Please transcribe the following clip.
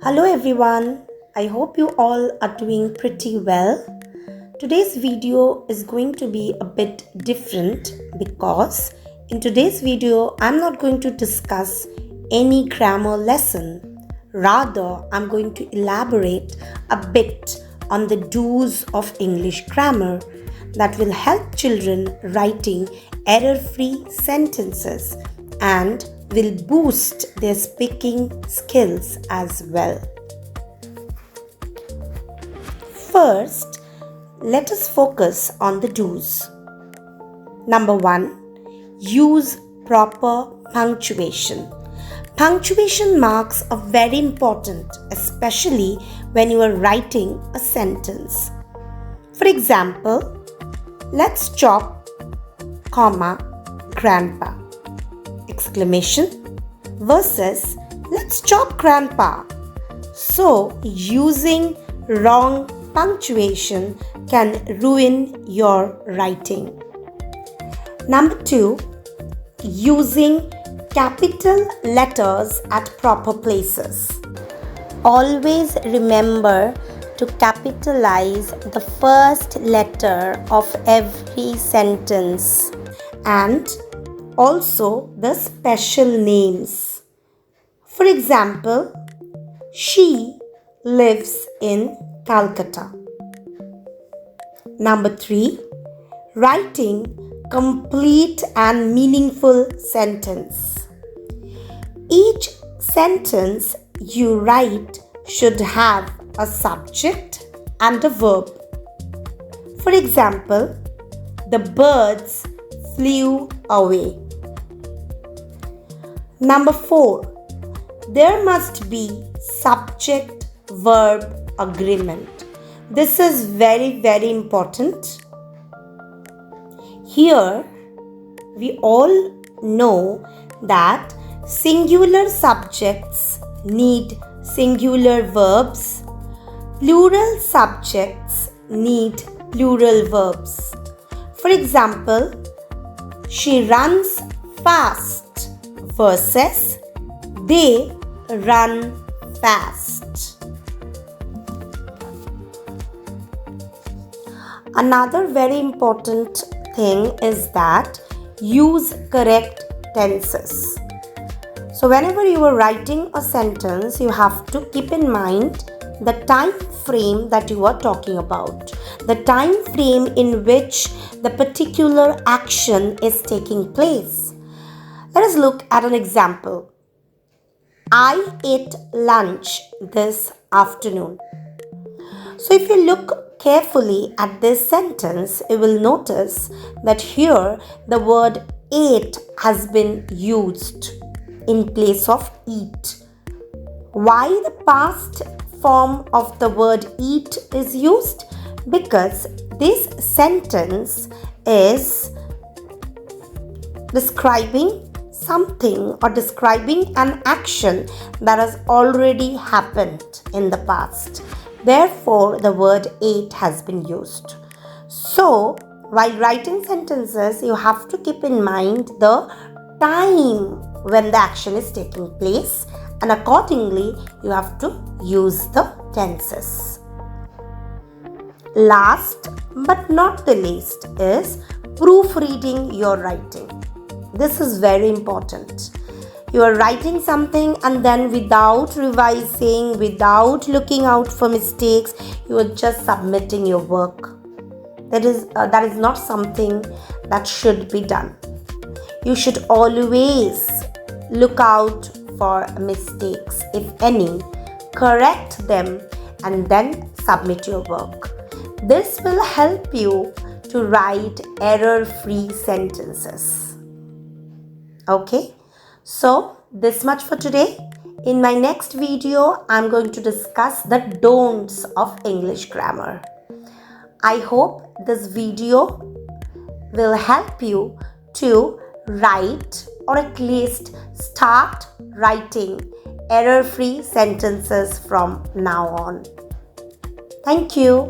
Hello everyone, I hope you all are doing pretty well. Today's video is going to be a bit different because in today's video I'm not going to discuss any grammar lesson. Rather, I'm going to elaborate a bit on the do's of English grammar that will help children writing error-free sentences and will boost their speaking skills as well. First, let us focus on the do's. Number 1, use proper punctuation. Punctuation marks are very important, especially when you are writing a sentence. For example, let's chop, comma, grandpa. Exclamation versus let's chop grandpa. So using wrong punctuation can ruin your writing. Number 2, using capital letters at proper places. Always remember to capitalize the first letter of every sentence and also the special names. For example, she lives in Calcutta. Number 3, writing complete and meaningful sentence. Each sentence you write should have a subject and a verb. For example, the birds flew away. Number 4, there must be subject-verb agreement. This is very important. Here, we all know that singular subjects need singular verbs, plural subjects need plural verbs. For example, she runs fast versus they run fast. Another very important thing is that use correct tenses. So whenever you are writing a sentence, you have to keep in mind the time frame that you are talking about, the time frame in which the particular action is taking place. Let us look at an example. I ate lunch this afternoon. So if you look carefully at this sentence, you will notice that here the word ate has been used in place of eat. Why the past form of the word eat is used? Because this sentence is describing something or describing an action that has already happened in the past. Therefore, the word ate has been used. So, while writing sentences, you have to keep in mind the time when the action is taking place, and accordingly, you have to use the tenses. Last but not the least is proofreading your writing. This is very important. You are writing something and then without revising, without looking out for mistakes, you are just submitting your work. That is not something that should be done. You should always look out for mistakes, if any, correct them and then submit your work. This will help you to write error-free sentences. Okay? So, this much for today. In my next video, I'm going to discuss the don'ts of English grammar. I hope this video will help you to write or at least start writing error-free sentences from now on. Thank you.